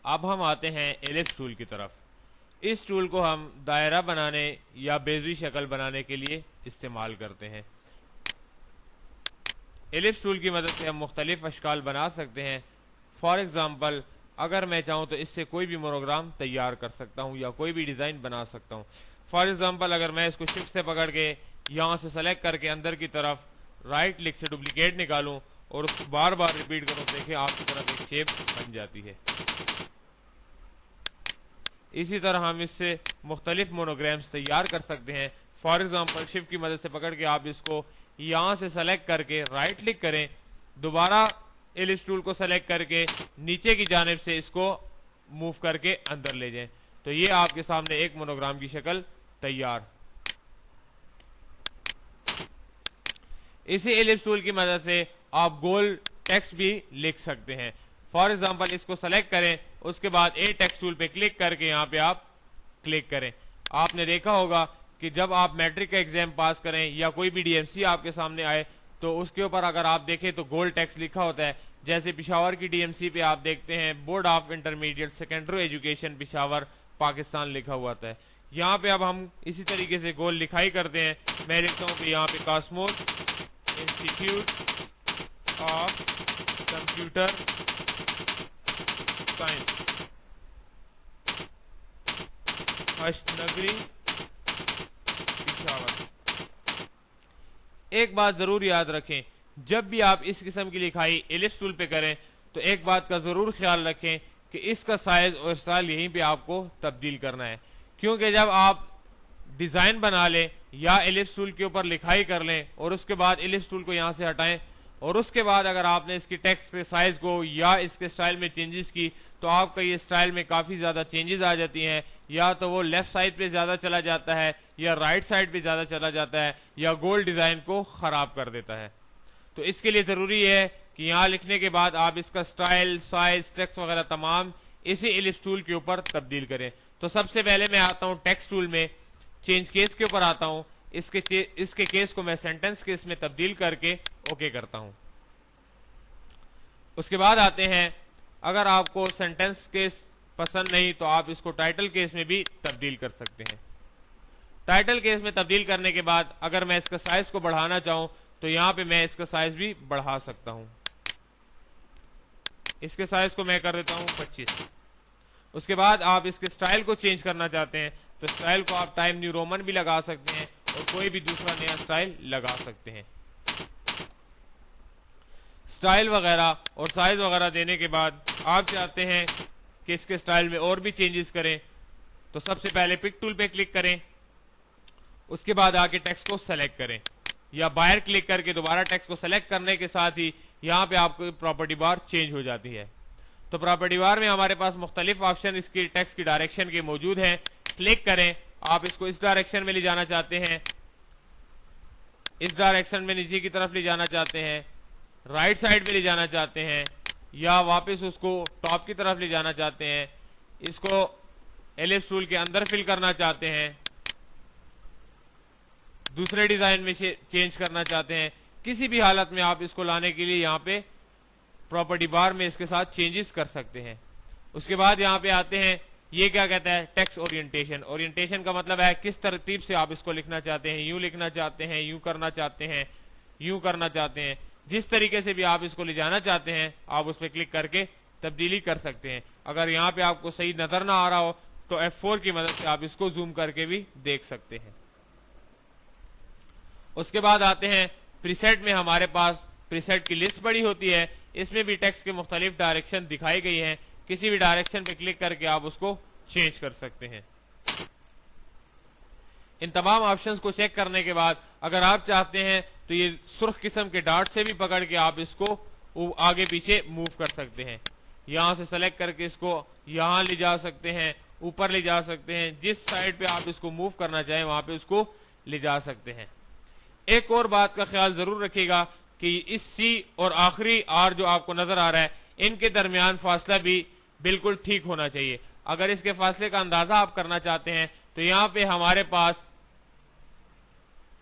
अब हम आते हैं एलिप्स टूल की तरफ। इस टूल को हम दायरा बनाने या बेज़ी शक्ल बनाने के लिए इस्तेमाल करते हैं। एलिप्स टूल की मदद से हम मुख्तलिफ अशकाल बना सकते हैं। फॉर एग्जाम्पल, अगर मैं चाहूँ तो इससे कोई भी मोनोग्राम तैयार कर सकता हूँ या कोई भी डिज़ाइन बना सकता हूँ। फॉर एग्जाम्पल, अगर मैं इसको शिफ्ट से पकड़ के यहाँ से सेलेक्ट करके अंदर की तरफ राइट क्लिक से डुप्लीकेट निकालूं और उसको बार बार रिपीट करूं, देखिए आपकी तरफ एक शेप बन जाती है। इसी तरह हम इससे मुख्तलिफ मोनोग्राम्स तैयार कर सकते हैं। फॉर एग्जाम्पल, शिफ्ट की मदद से पकड़ के आप इसको यहां से सेलेक्ट करके राइट क्लिक करें, दोबारा एलिप्स टूल को सेलेक्ट करके नीचे की जानिब से इसको मूव करके अंदर ले जाएं, तो ये आपके सामने एक मोनोग्राम की शक्ल तैयार। इसी एलिप्स टूल की मदद से आप गोल टेक्स्ट भी लिख सकते हैं। फॉर एग्जाम्पल, इसको सेलेक्ट करें, उसके बाद ए टेक्स्ट टूल पे क्लिक करके यहाँ पे आप क्लिक करें। आपने देखा होगा कि जब आप मैट्रिक का एग्जाम पास करें या कोई भी डीएमसी आपके सामने आए तो उसके ऊपर अगर आप देखें तो गोल टेक्स्ट लिखा होता है। जैसे पिशावर की डीएमसी पे आप देखते हैं board of intermediate secondary education Peshawar Pakistan लिखा हुआ था। यहाँ पे अब हम इसी तरीके से गोल लिखाई करते हैं। मैं लिखता हूँ कि यहाँ पे Cosmos institute of computer science Ashtnagri Peshawar. एक बात जरूर याद रखें, जब भी आप इस किस्म की लिखाई एलिप्स टूल पे करें तो एक बात का जरूर ख्याल रखें कि इसका साइज और स्टाइल यहीं पे आपको तब्दील करना है, क्योंकि जब आप डिजाइन बना लें या एलिप्स टूल के ऊपर लिखाई कर लें और उसके बाद एलिप्स टूल को यहां से हटाएं और उसके बाद अगर आपने इसकी टेक्स्ट के साइज को या इसके स्टाइल में चेंजेस की तो आपका ये स्टाइल में काफी ज्यादा चेंजेस आ जाती हैं। या तो वो लेफ्ट साइड पे ज्यादा चला जाता है या राइट साइड पे ज्यादा चला जाता है या गोल डिजाइन को खराब कर देता है। तो इसके लिए जरूरी है कि यहां लिखने के बाद आप इसका स्टाइल, साइज, टेक्स्ट वगैरह तमाम इसी एलिप्स टूल के ऊपर तब्दील करें। तो सबसे पहले मैं आता हूं टेक्स्ट टूल में, चेंज केस के ऊपर आता हूं। इसके केस को मैं सेंटेंस केस में तब्दील करके ओके करता हूं। उसके बाद आते हैं, अगर आपको सेंटेंस केस पसंद नहीं तो आप इसको टाइटल केस में भी तब्दील कर सकते हैं। टाइटल केस में तब्दील करने के बाद अगर मैं इसका साइज को बढ़ाना चाहूं तो यहां पे मैं इसका साइज भी बढ़ा सकता हूं। इसके साइज को मैं कर देता हूं 25। उसके बाद आप इसके स्टाइल को चेंज करना चाहते हैं तो स्टाइल को आप टाइम न्यू रोमन भी लगा सकते हैं और कोई भी दूसरा नया स्टाइल लगा सकते हैं। स्टाइल वगैरह और साइज वगैरह देने के बाद आप चाहते हैं कि इसके स्टाइल में और भी चेंजेस करें तो सबसे पहले पिक टूल पे क्लिक करें, उसके बाद आके टेक्स्ट को सेलेक्ट करें या बाहर क्लिक करके दोबारा टेक्स्ट को सेलेक्ट करने के साथ ही यहां पे आपको प्रॉपर्टी बार चेंज हो जाती है। तो प्रॉपर्टी बार में हमारे पास मुख्तलिफ ऑप्शन इसकी टेक्स्ट की डायरेक्शन के मौजूद हैं। क्लिक करें, आप इसको इस डायरेक्शन में ले जाना चाहते हैं, इस डायरेक्शन में नीचे की तरफ ले जाना चाहते हैं, राइट साइड पे ले जाना चाहते हैं या वापस उसको टॉप की तरफ ले जाना चाहते हैं, इसको एलिप्स टूल के अंदर फिल करना चाहते हैं, दूसरे डिजाइन में चेंज करना चाहते हैं, किसी भी हालत में आप इसको लाने के लिए यहां पे प्रॉपर्टी बार में इसके साथ चेंजेस कर सकते हैं। उसके बाद यहां पे आते हैं, ये क्या कहता है, टेक्स्ट ओरिएंटेशन। ओरिएंटेशन का मतलब है किस तरतीब से आप इसको लिखना चाहते हैं, यूं लिखना चाहते हैं, यूं करना चाहते हैं, यूं करना चाहते हैं, जिस तरीके से भी आप इसको ले जाना चाहते हैं आप उस पर क्लिक करके तब्दीली कर सकते हैं। अगर यहां पे आपको सही नजर ना आ रहा हो तो F4 की मदद से आप इसको जूम करके भी देख सकते हैं। उसके बाद आते हैं प्रीसेट में, हमारे पास प्रीसेट की लिस्ट पड़ी होती है, इसमें भी टेक्स्ट के मुख्तलिफ डायरेक्शन दिखाई गई हैं। किसी भी डायरेक्शन पे क्लिक करके आप उसको चेंज कर सकते हैं। इन तमाम ऑप्शंस को चेक करने के बाद अगर आप चाहते हैं तो ये सुर्ख किस्म के डॉट से भी पकड़ के आप इसको आगे पीछे मूव कर सकते हैं। यहां से सेलेक्ट करके इसको यहां ले जा सकते हैं, ऊपर ले जा सकते हैं, जिस साइड पे आप इसको मूव करना चाहें वहां पे उसको ले जा सकते हैं। एक और बात का ख्याल जरूर रखिएगा कि इस सी और आखिरी आर जो आपको नजर आ रहा है इनके दरमियान फासला भी बिल्कुल ठीक होना चाहिए। अगर इसके फासले का अंदाजा आप करना चाहते हैं तो यहां पे हमारे पास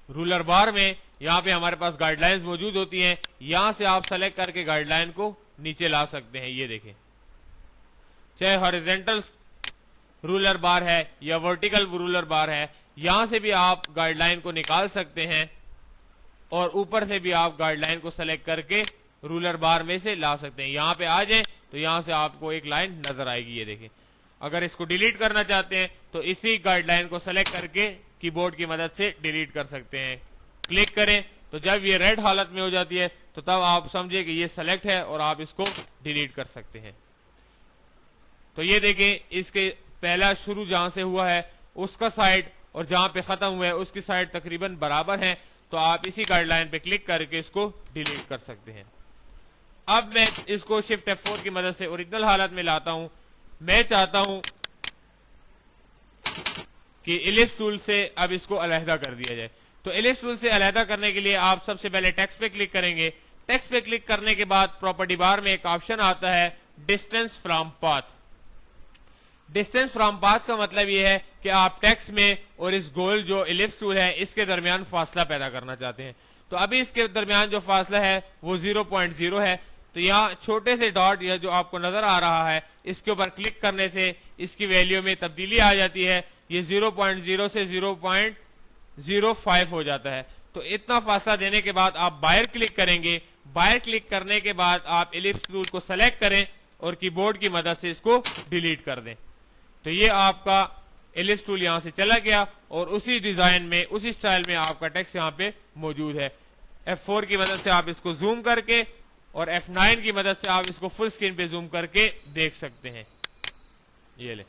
रूलर बार में यहां पे हमारे पास गाइडलाइंस मौजूद होती हैं, यहां से आप सेलेक्ट करके गाइडलाइन को नीचे ला सकते हैं। ये देखें, चाहे हॉरिजॉन्टल रूलर बार है या वर्टिकल रूलर बार है, यहां से भी आप गाइडलाइन को निकाल सकते हैं और ऊपर से भी आप गाइडलाइन को सेलेक्ट करके रूलर बार में से ला सकते हैं। यहां पे आ जाए तो यहां से आपको एक लाइन नजर आएगी, ये देखें। अगर इसको डिलीट करना चाहते हैं तो इसी गाइडलाइन को सेलेक्ट करके कीबोर्ड की मदद से डिलीट कर सकते हैं। क्लिक करें तो जब ये रेड हालत में हो जाती है तो तब आप समझिए कि ये सेलेक्ट है और आप इसको डिलीट कर सकते हैं। तो ये देखें, इसके पहला शुरू जहां से हुआ है उसका साइड और जहां पे खत्म हुआ है उसकी साइड तकरीबन बराबर है, तो आप इसी गाइडलाइन पे क्लिक करके इसको डिलीट कर सकते हैं। अब मैं इसको शिफ्ट F4 की मदद से ओरिजिनल हालत में लाता हूं। मैं चाहता हूं कि इलिप्स टूल से अब इसको अलहदा कर दिया जाए। तो इलिप्स टूल से अलहदा करने के लिए आप सबसे पहले टेक्स्ट पे क्लिक करेंगे। टेक्स्ट पे क्लिक करने के बाद प्रॉपर्टी बार में एक ऑप्शन आता है distance from path. Distance from path का मतलब यह है कि आप टेक्स्ट में और इस गोल जो इलिप्स टूल है इसके दरमियान फासला पैदा करना चाहते हैं। तो अभी इसके दरमियान जो फासला है वो 0.0 है। तो यहाँ छोटे से डॉट या जो आपको नजर आ रहा है इसके ऊपर क्लिक करने से इसकी वैल्यू में तब्दीली आ जाती है। ये 0.0 से 0.05 हो जाता है। तो इतना फासला देने के बाद आप बाहर क्लिक करेंगे। बाहर क्लिक करने के बाद आप इलिप्स टूल को सेलेक्ट करें और कीबोर्ड की मदद से इसको डिलीट कर दें। तो ये आपका इलिप्स टूल यहां से चला गया और उसी डिजाइन में उसी स्टाइल में आपका टेक्स्ट यहां पे मौजूद है। F4 की मदद से आप इसको जूम करके और F9 की मदद से आप इसको फुल स्क्रीन पे जूम करके देख सकते हैं। ये ले,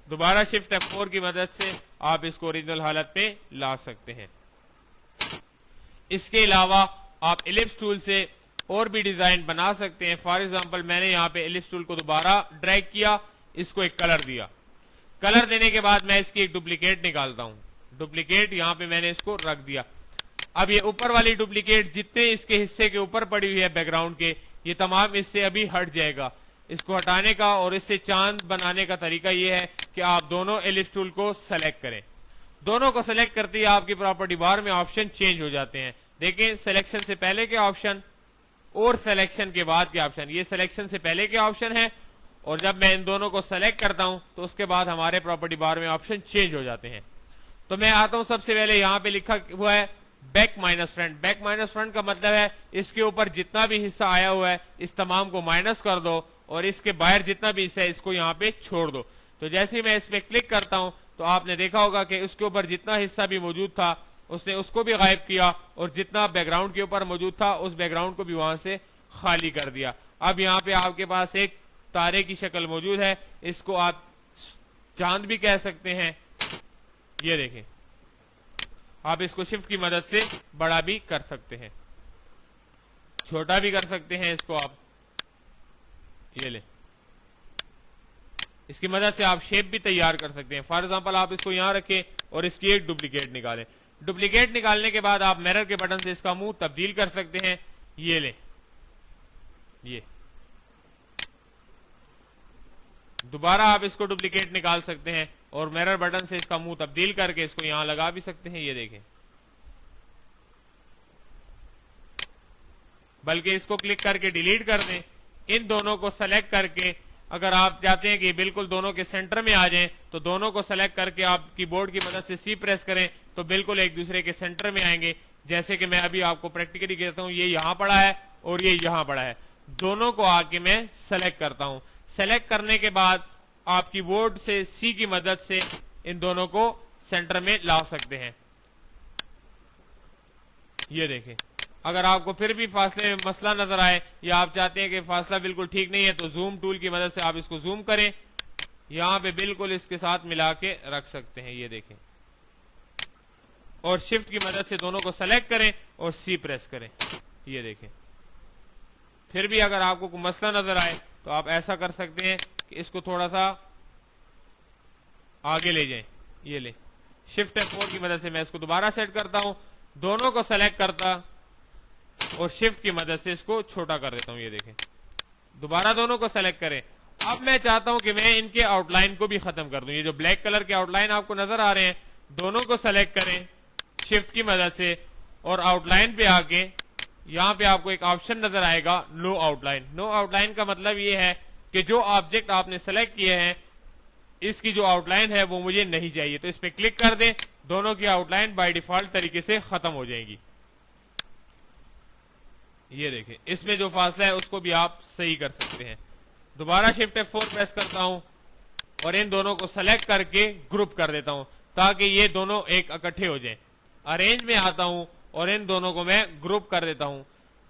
दोबारा शिफ्ट F4 की मदद से आप इसको ओरिजिनल हालत पे ला सकते हैं। इसके अलावा आप इलिप्स टूल से और भी डिजाइन बना सकते हैं। फॉर एग्जांपल मैंने यहां पे इलिप्स टूल को दोबारा ड्रैग किया, इसको एक कलर दिया। कलर देने के बाद मैं इसकी एक डुप्लीकेट निकालता हूं। डुप्लीकेट यहां पे मैंने इसको रख दिया। अब ये ऊपर वाली डुप्लीकेट जितने इसके हिस्से के ऊपर पड़ी हुई है बैकग्राउंड के, ये तमाम इससे अभी हट जाएगा। इसको हटाने का और इससे चांद बनाने का तरीका यह है कि आप दोनों इलिप्स टूल को सेलेक्ट करें। दोनों को सेलेक्ट करते ही आपकी प्रॉपर्टी बार में ऑप्शन चेंज हो जाते हैं। देखें, सिलेक्शन से पहले के ऑप्शन और सिलेक्शन के बाद के ऑप्शन। ये सिलेक्शन से पहले के ऑप्शन है और जब मैं इन दोनों को सेलेक्ट करता हूं तो उसके बाद हमारे प्रॉपर्टी बार में ऑप्शन चेंज हो जाते हैं। तो मैं आता हूं, सबसे पहले यहां पे लिखा हुआ है back minus front. Back minus front का मतलब है इसके ऊपर जितना भी हिस्सा आया हुआ है इस तमाम को माइनस कर दो और इसके बाहर जितना भी हिस्सा है इसको यहां पे छोड़ दो। तो जैसे ही मैं इस पे क्लिक करता हूं तो आपने देखा होगा कि उसके ऊपर जितना हिस्सा भी मौजूद था उसने उसको भी गायब किया और जितना बैकग्राउंड के ऊपर मौजूद था उस बैकग्राउंड को भी वहां से खाली कर दिया। अब यहां पे आपके पास एक तारे की शक्ल मौजूद है, इसको आप चांद भी कह सकते हैं। ये देखें, आप इसको शिफ्ट की मदद से बड़ा भी कर सकते हैं, छोटा भी कर सकते हैं इसको आप। ये ले, इसकी मदद से आप शेप भी तैयार कर सकते हैं। फॉर एग्जांपल आप इसको यहां रखें और इसकी एक डुप्लीकेट निकालें। डुप्लीकेट निकालने के बाद आप मिरर के बटन से इसका मुंह तब्दील कर सकते हैं। ये ले, ये दोबारा आप इसको डुप्लीकेट निकाल सकते हैं और मिरर बटन से इसका मुंह तब्दील करके इसको यहां लगा भी सकते हैं। ये देखें, बल्कि इसको क्लिक करके डिलीट कर दें। इन दोनों को सेलेक्ट करके अगर आप चाहते हैं कि बिल्कुल दोनों के सेंटर में आ जाएं तो दोनों को सेलेक्ट करके आप कीबोर्ड की मदद से सी प्रेस करें तो बिल्कुल एक दूसरे के सेंटर में आएंगे। जैसे कि मैं अभी आपको प्रैक्टिकली कहता हूं, ये यहां पड़ा है और ये यहां पड़ा है। दोनों को आके मैं सेलेक्ट करता हूं। सेलेक्ट करने के बाद आप कीबोर्ड से सी की मदद से इन दोनों को सेंटर में ला सकते हैं। ये देखें, अगर आपको फिर भी फासले में मसला नजर आए या आप चाहते हैं कि फासला बिल्कुल ठीक नहीं है तो जूम टूल की मदद से आप इसको जूम करें, यहां पे बिल्कुल इसके साथ मिला के रख सकते हैं। ये देखें, और शिफ्ट की मदद से दोनों को सेलेक्ट करें और सी प्रेस करें। ये देखें, फिर भी अगर आपको कोई मसला नजर आए तो आप ऐसा कर सकते हैं कि इसको थोड़ा सा आगे ले जाएं। ये ले, शिफ्ट F4 की मदद से मैं इसको दोबारा सेट करता हूं, दोनों को सेलेक्ट करता और शिफ्ट की मदद से इसको छोटा कर देता हूं। ये देखें, दोबारा दोनों को सेलेक्ट करें। अब मैं चाहता हूं कि मैं इनके आउटलाइन को भी खत्म कर दूं। ये जो ब्लैक कलर के आउटलाइन आपको नजर आ रहे हैं, दोनों को सेलेक्ट करें शिफ्ट की मदद से और आउटलाइन पे आके यहां पे आपको एक ऑप्शन नजर आएगा नो आउटलाइन। नो आउटलाइन का मतलब ये है कि जो ऑब्जेक्ट आपने सेलेक्ट किए हैं इसकी जो आउटलाइन है वो मुझे नहीं चाहिए, तो इस पे क्लिक कर दें, दोनों की आउटलाइन बाय डिफॉल्ट तरीके से खत्म हो जाएगी। ये देखें, इसमें जो फासला है उसको भी आप सही कर सकते हैं। दोबारा शिफ्ट F4 प्रेस करता हूं और इन दोनों को सेलेक्ट करके ग्रुप कर देता हूं ताकि ये दोनों एक इकट्ठे हो जाएं। अरेंज में आता हूं और इन दोनों को मैं ग्रुप कर देता हूं।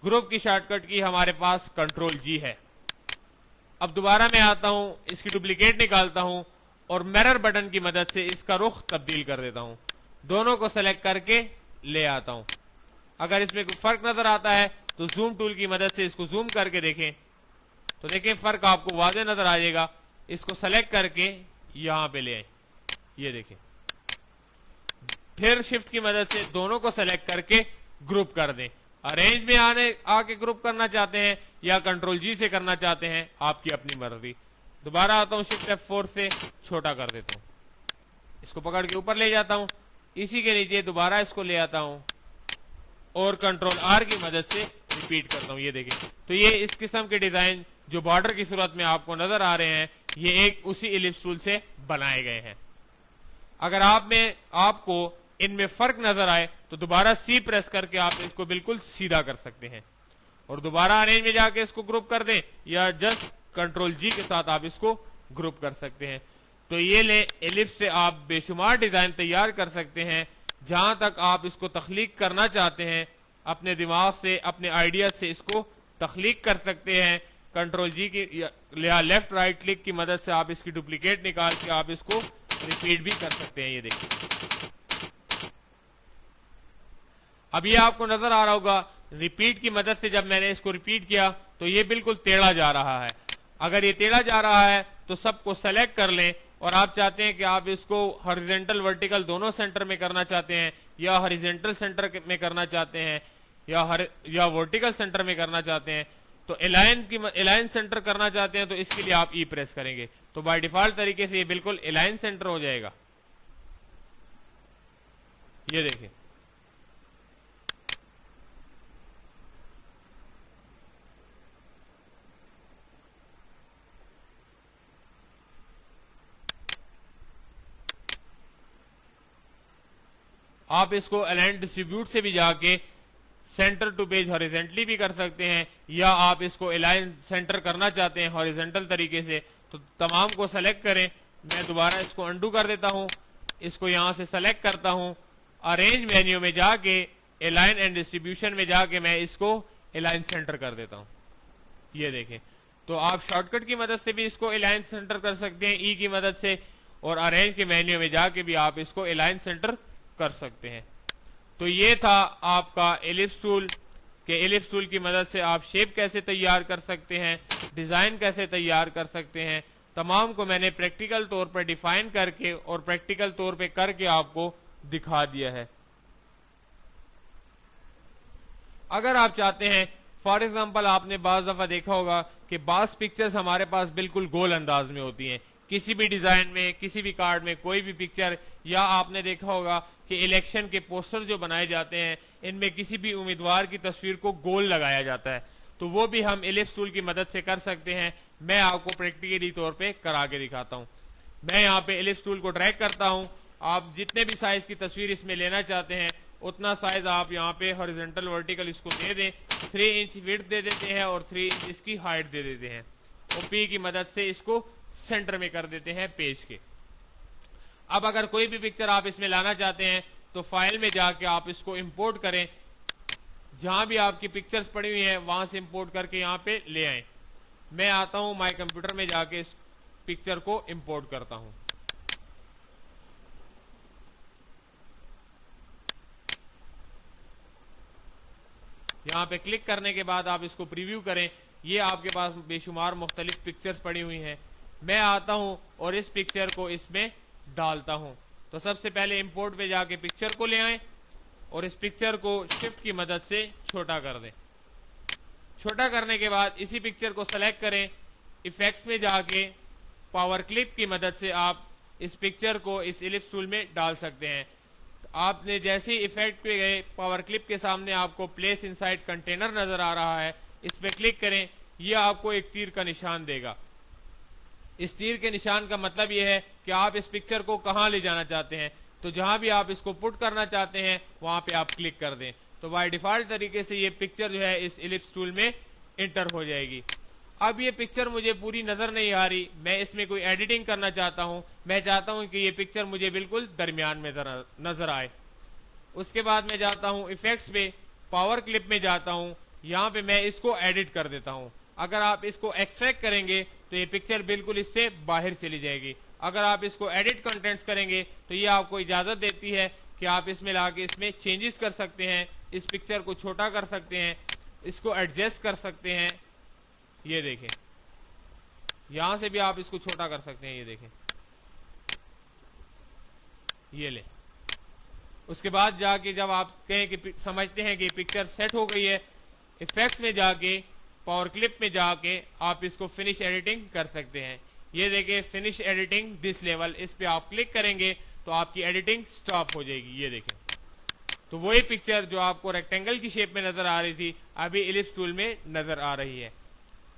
ग्रुप की शॉर्टकट की हमारे पास कंट्रोल G है। अब दोबारा मैं आता हूं, इसकी डुप्लीकेट निकालता हूं और मिरर बटन की मदद से इसका रुख तब्दील कर देता हूं। दोनों को सेलेक्ट करके ले आता हूं। अगर इसमें कोई फर्क नजर आता है तो जूम टूल की मदद से इसको जूम करके देखें, तो देखें फर्क आपको वाज़ेह नजर आ जाएगा। इसको सेलेक्ट करके यहां पे ले आए, ये देखें। फिर शिफ्ट की मदद से दोनों को सेलेक्ट करके ग्रुप कर दें। अरेंज में आके ग्रुप करना चाहते हैं या कंट्रोल G से करना चाहते हैं, आपकी अपनी मर्जी। दोबारा आता हूं, शिफ्ट F4 से छोटा कर देता हूं, इसको पकड़ के ऊपर ले जाता हूं, इसी के नीचे दोबारा इसको ले आता हूं और कंट्रोल R की मदद से रिपीट करता हूं। ये देखें, तो ये इस किस्म के डिजाइन जो बॉर्डर की सूरत में आपको नजर आ रहे हैं, ये एक उसी इलिप्स टूल से बनाए गए हैं। अगर आपको इनमें फर्क नजर आए तो दोबारा C प्रेस करके आप इसको बिल्कुल सीधा कर सकते हैं और दोबारा अरेंज में जाके इसको ग्रुप कर दें या जस्ट कंट्रोल G के साथ आप इसको ग्रुप कर सकते हैं। तो ये ले एलिप्स से आप बेशुमार डिजाइन तैयार कर सकते हैं। जहां तक आप इसको तख्लीक करना चाहते हैं, अपने दिमाग से, अपने आइडिया से इसको तख्लीक कर सकते हैं। कंट्रोल G की या लेफ्ट राइट क्लिक की मदद से आप इसकी डुप्लीकेट निकाल के आप इसको रिपीट भी कर सकते हैं। ये देखिए, अब ये आपको नजर आ रहा होगा, रिपीट की मदद से जब मैंने इसको रिपीट किया तो ये बिल्कुल टेढ़ा जा रहा है। अगर ये टेढ़ा जा रहा है तो सबको सेलेक्ट कर लें और आप चाहते हैं कि आप इसको हॉरिजॉन्टल वर्टिकल दोनों सेंटर में करना चाहते हैं या हॉरिजॉन्टल सेंटर में करना चाहते हैं या वर्टिकल सेंटर में करना चाहते हैं, तो अलाइन सेंटर करना चाहते हैं तो इसके लिए आप E प्रेस करेंगे तो बाय डिफॉल्ट तरीके से ये बिल्कुल अलाइन सेंटर हो जाएगा। ये देखिए, आप इसको अलाइन डिस्ट्रीब्यूट से भी जाके सेंटर टू पेज हॉरिजेंटली भी कर सकते हैं या आप इसको अलाइन सेंटर करना चाहते हैं हॉरिजेंटल तरीके से तो तमाम को सेलेक्ट करें। मैं दोबारा इसको अंडू कर देता हूं, इसको यहां से सेलेक्ट करता हूं, अरेंज मेन्यू में जाके अलाइन एंड डिस्ट्रीब्यूशन में जाके मैं इसको अलाइन सेंटर कर देता हूं। ये देखें, तो आप शॉर्टकट की मदद से भी इसको अलाइन सेंटर कर सकते हैं E की मदद से, और अरेंज के मेन्यू में जाके भी आप इसको अलाइन सेंटर कर सकते हैं। तो ये था आपका एलिप्स टूल के एलिप्स टूल की मदद से आप शेप कैसे तैयार कर सकते हैं, डिजाइन कैसे तैयार कर सकते हैं, तमाम को मैंने प्रैक्टिकल तौर पर डिफाइन करके और प्रैक्टिकल तौर पे करके आपको दिखा दिया है। अगर आप चाहते हैं, फॉर एग्जांपल आपने बाज दफा देखा होगा कि बाज पिक्चर्स हमारे पास बिल्कुल गोल अंदाज में होती हैं, किसी भी डिजाइन में, किसी भी कार्ड में कोई भी पिक्चर, या आपने देखा होगा कि इलेक्शन के पोस्टर जो बनाए जाते हैं इनमें किसी भी उम्मीदवार की तस्वीर को गोल लगाया जाता है, तो वो भी हम एलिप्स टूल की मदद से कर सकते हैं। मैं आपको प्रैक्टिकली तौर पे करा के दिखाता हूं। मैं यहाँ पे एलिप्स टूल को ड्रैग करता हूं, आप जितने भी साइज की तस्वीर इसमें लेना चाहते हैं उतना साइज आप यहाँ पे हॉरिजॉन्टल वर्टिकल इसको दे दें, 3 इंच विड्थ दे देते हैं और 3 इंच इसकी हाइट दे देते हैं और P की मदद से इसको सेंटर में कर देते हैं पेज के। अब अगर कोई भी पिक्चर आप इसमें लाना चाहते हैं तो फाइल में जाके आप इसको इंपोर्ट करें, जहां भी आपकी पिक्चर्स पड़ी हुई हैं वहां से इंपोर्ट करके यहां पे ले आए। मैं आता हूं माय कंप्यूटर में जाके इस पिक्चर को इंपोर्ट करता हूं। यहां पे क्लिक करने के बाद आप इसको प्रीव्यू करें, ये आपके पास बेशुमार मुख्तलिफ पिक्चर्स पड़ी हुई हैं। मैं आता हूं और इस पिक्चर को इसमें डालता हूं। तो सबसे पहले इंपोर्ट पे जाके पिक्चर को ले आए और इस पिक्चर को शिफ्ट की मदद से छोटा कर दें। छोटा करने के बाद इसी पिक्चर को सेलेक्ट करें, इफेक्ट्स में जाके पावर क्लिप की मदद से आप इस पिक्चर को इस एलिप्स टूल में डाल सकते हैं। आपने जैसे ही इफेक्ट पे गए, पावर क्लिप के सामने आपको प्लेस इनसाइड कंटेनर नजर आ रहा है, इस पे क्लिक करें, ये आपको एक तीर का निशान देगा। इस तीर के निशान का मतलब ये है कि आप इस पिक्चर को कहां ले जाना चाहते हैं, तो जहां भी आप इसको पुट करना चाहते हैं वहां पे आप क्लिक कर दें, तो बाय डिफॉल्ट तरीके से ये पिक्चर जो है इस इलिप्स टूल में इंटर हो जाएगी। अब ये पिक्चर मुझे पूरी नजर नहीं आ रही, मैं इसमें कोई एडिटिंग करना चाहता हूं, मैं चाहता हूं कि ये पिक्चर मुझे बिल्कुल दरमियान में नजर आए। उसके बाद मैं जाता हूं इफेक्ट्स पे, पावर क्लिप में जाता हूं, यहां पे मैं इसको एडिट कर देता हूं। अगर आप इसको एक्सट्रैक्ट करेंगे तो ये पिक्चर बिल्कुल इससे बाहर चली जाएगी। अगर आप इसको एडिट कंटेंट्स करेंगे तो ये आपको इजाजत देती है कि आप इसमें लाके इसमें चेंजेस कर सकते हैं, इस पिक्चर को छोटा कर सकते हैं, इसको एडजस्ट कर सकते हैं। ये देखें, यहां से भी आप इसको छोटा कर सकते हैं, ये देखें, ये ले। उसके बाद जाके जब आप कहें कि समझते हैं कि पिक्चर सेट हो गई है, इफेक्ट्स में जाके, पावर क्लिप में जाके आप इसको फिनिश एडिटिंग कर सकते हैं। ये देखिए, फिनिश एडिटिंग दिस लेवल, इस पे आप क्लिक करेंगे तो आपकी एडिटिंग स्टॉप हो जाएगी। ये देखें, तो वही पिक्चर जो आपको रेक्टेंगल की शेप में नजर आ रही थी अभी इलिप्स टूल में नजर आ रही है।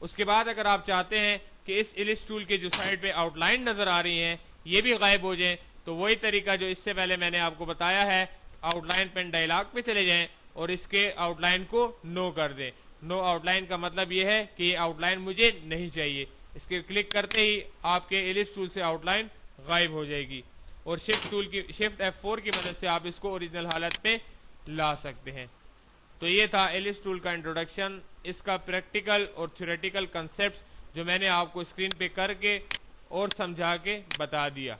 उसके बाद अगर आप चाहते हैं कि इस इलिप्स टूल के जो साइड पे आउटलाइन नजर आ रही है ये भी गायब हो जाए, तो वही तरीका जो इससे पहले मैंने आपको बताया है, आउटलाइन पेन डायलॉग पे चले जाएं और इसके आउटलाइन को नो कर दें। नो आउटलाइन का मतलब ये है कि ये आउटलाइन मुझे नहीं चाहिए। इसके क्लिक करते ही आपके इलिप्स टूल से आउटलाइन गायब हो जाएगी और शिफ्ट F4 की मदद से आप इसको ओरिजिनल हालत पे ला सकते हैं। तो ये था इलिप्स टूल का इंट्रोडक्शन, इसका प्रैक्टिकल और थ्योरेटिकल कंसेप्ट जो मैंने आपको स्क्रीन पे करके और समझा के बता दिया।